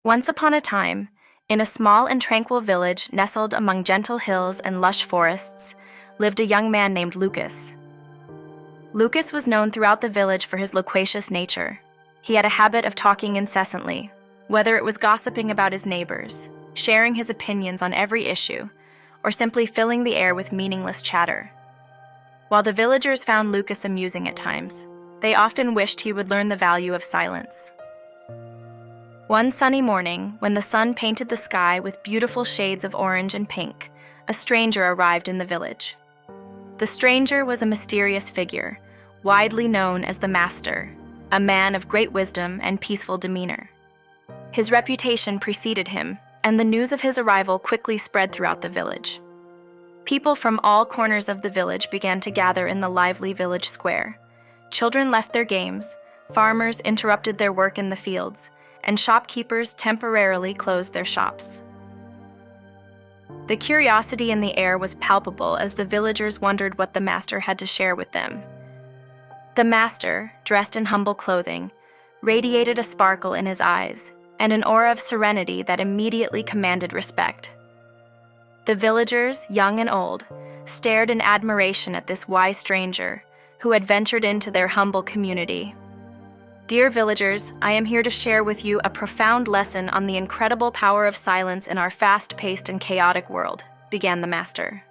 Once upon a time, in a small and tranquil village nestled among gentle hills and lush forests, lived a young man named Lucas. Lucas was known throughout the village for his loquacious nature. He had a habit of talking incessantly, whether it was gossiping about his neighbors, sharing his opinions on every issue, or simply filling the air with meaningless chatter. While the villagers found Lucas amusing at times, they often wished he would learn the value of silence. One sunny morning, when the sun painted the sky with beautiful shades of orange and pink, a stranger arrived in the village. The stranger was a mysterious figure, widely known as the Master, a man of great wisdom and peaceful demeanor. His reputation preceded him, and the news of his arrival quickly spread throughout the village. People from all corners of the village began to gather in the lively village square. Children left their games, farmers interrupted their work in the fields, and shopkeepers temporarily closed their shops. The curiosity in the air was palpable as the villagers wondered what the Master had to share with them. The Master, dressed in humble clothing, radiated a sparkle in his eyes and an aura of serenity that immediately commanded respect. The villagers, young and old, stared in admiration at this wise stranger who had ventured into their humble community. Dear villagers, I am here to share with you a profound lesson on the incredible power of silence in our fast-paced and chaotic world, began the Master.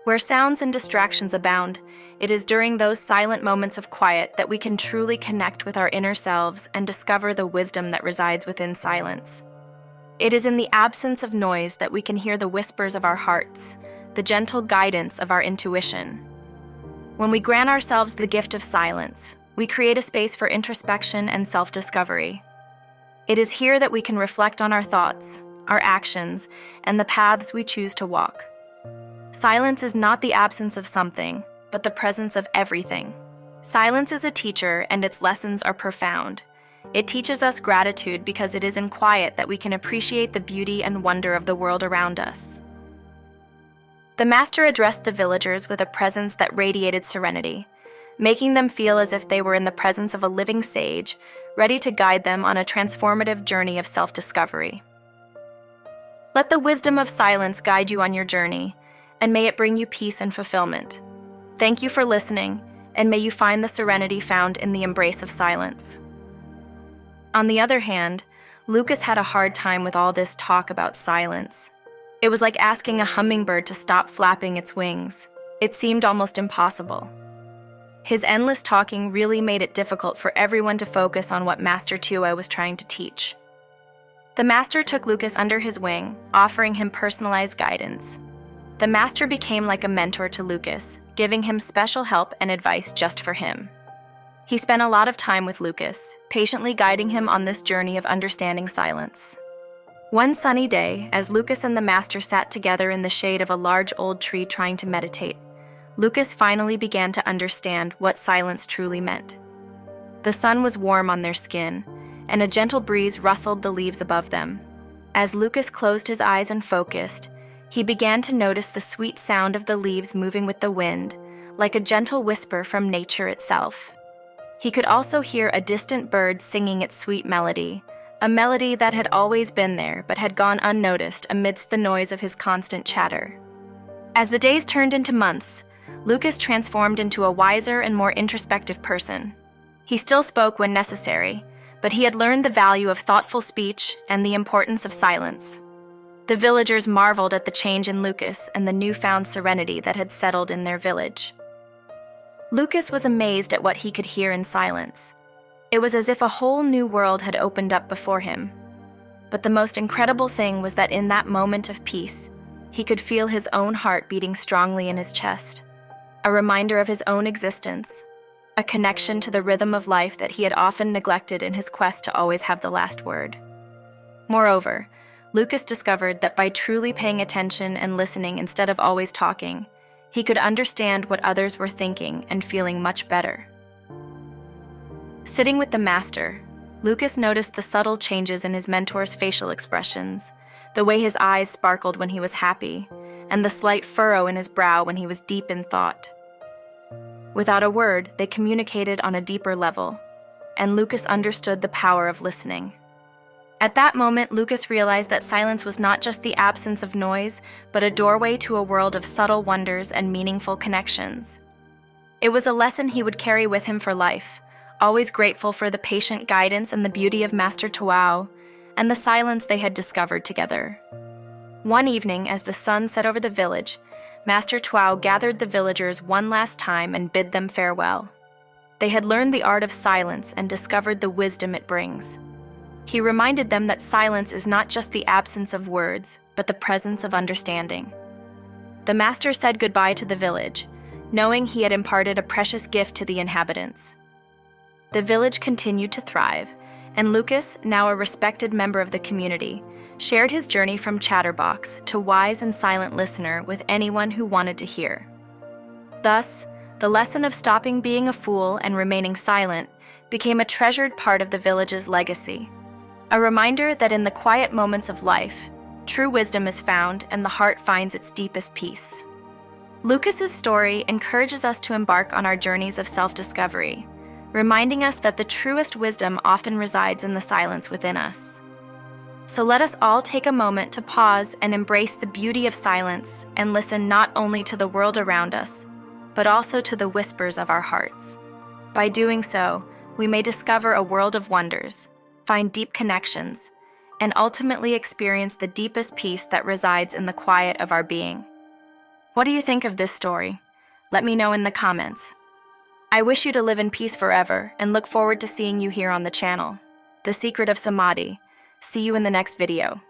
Where sounds and distractions abound, it is during those silent moments of quiet that we can truly connect with our inner selves and discover the wisdom that resides within silence. It is in the absence of noise that we can hear the whispers of our hearts, the gentle guidance of our intuition. When we grant ourselves the gift of silence, we create a space for introspection and self-discovery. It is here that we can reflect on our thoughts, our actions, and the paths we choose to walk. Silence is not the absence of something, but the presence of everything. Silence is a teacher, and its lessons are profound. It teaches us gratitude because it is in quiet that we can appreciate the beauty and wonder of the world around us. The Master addressed the villagers with a presence that radiated serenity, making them feel as if they were in the presence of a living sage, ready to guide them on a transformative journey of self-discovery. Let the wisdom of silence guide you on your journey, and may it bring you peace and fulfillment. Thank you for listening, and may you find the serenity found in the embrace of silence. On the other hand, Lucas had a hard time with all this talk about silence. It was like asking a hummingbird to stop flapping its wings. It seemed almost impossible. His endless talking really made it difficult for everyone to focus on what Master Tua was trying to teach. The Master took Lucas under his wing, offering him personalized guidance. The Master became like a mentor to Lucas, giving him special help and advice just for him. He spent a lot of time with Lucas, patiently guiding him on this journey of understanding silence. One sunny day, as Lucas and the Master sat together in the shade of a large old tree trying to meditate, Lucas finally began to understand what silence truly meant. The sun was warm on their skin, and a gentle breeze rustled the leaves above them. As Lucas closed his eyes and focused, he began to notice the sweet sound of the leaves moving with the wind, like a gentle whisper from nature itself. He could also hear a distant bird singing its sweet melody, a melody that had always been there but had gone unnoticed amidst the noise of his constant chatter. As the days turned into months, Lucas transformed into a wiser and more introspective person. He still spoke when necessary, but he had learned the value of thoughtful speech and the importance of silence. The villagers marveled at the change in Lucas and the newfound serenity that had settled in their village. Lucas was amazed at what he could hear in silence. It was as if a whole new world had opened up before him. But the most incredible thing was that in that moment of peace, he could feel his own heart beating strongly in his chest, a reminder of his own existence, a connection to the rhythm of life that he had often neglected in his quest to always have the last word. Moreover, Lucas discovered that by truly paying attention and listening instead of always talking, he could understand what others were thinking and feeling much better. Sitting with the Master, Lucas noticed the subtle changes in his mentor's facial expressions, the way his eyes sparkled when he was happy, and the slight furrow in his brow when he was deep in thought. Without a word, they communicated on a deeper level, and Lucas understood the power of listening. At that moment, Lucas realized that silence was not just the absence of noise, but a doorway to a world of subtle wonders and meaningful connections. It was a lesson he would carry with him for life, always grateful for the patient guidance and the beauty of Master Tuao, and the silence they had discovered together. One evening, as the sun set over the village, Master Tuao gathered the villagers one last time and bid them farewell. They had learned the art of silence and discovered the wisdom it brings. He reminded them that silence is not just the absence of words, but the presence of understanding. The master said goodbye to the village, knowing he had imparted a precious gift to the inhabitants. The village continued to thrive, and Lucas, now a respected member of the community, shared his journey from chatterbox to wise and silent listener with anyone who wanted to hear. Thus, the lesson of stopping being a fool and remaining silent became a treasured part of the village's legacy, a reminder that in the quiet moments of life, true wisdom is found and the heart finds its deepest peace. Lucas's story encourages us to embark on our journeys of self-discovery, reminding us that the truest wisdom often resides in the silence within us. So let us all take a moment to pause and embrace the beauty of silence and listen not only to the world around us, but also to the whispers of our hearts. By doing so, we may discover a world of wonders, find deep connections, and ultimately experience the deepest peace that resides in the quiet of our being. What do you think of this story? Let me know in the comments. I wish you to live in peace forever and look forward to seeing you here on the channel. The Secret of Samadhi. See you in the next video.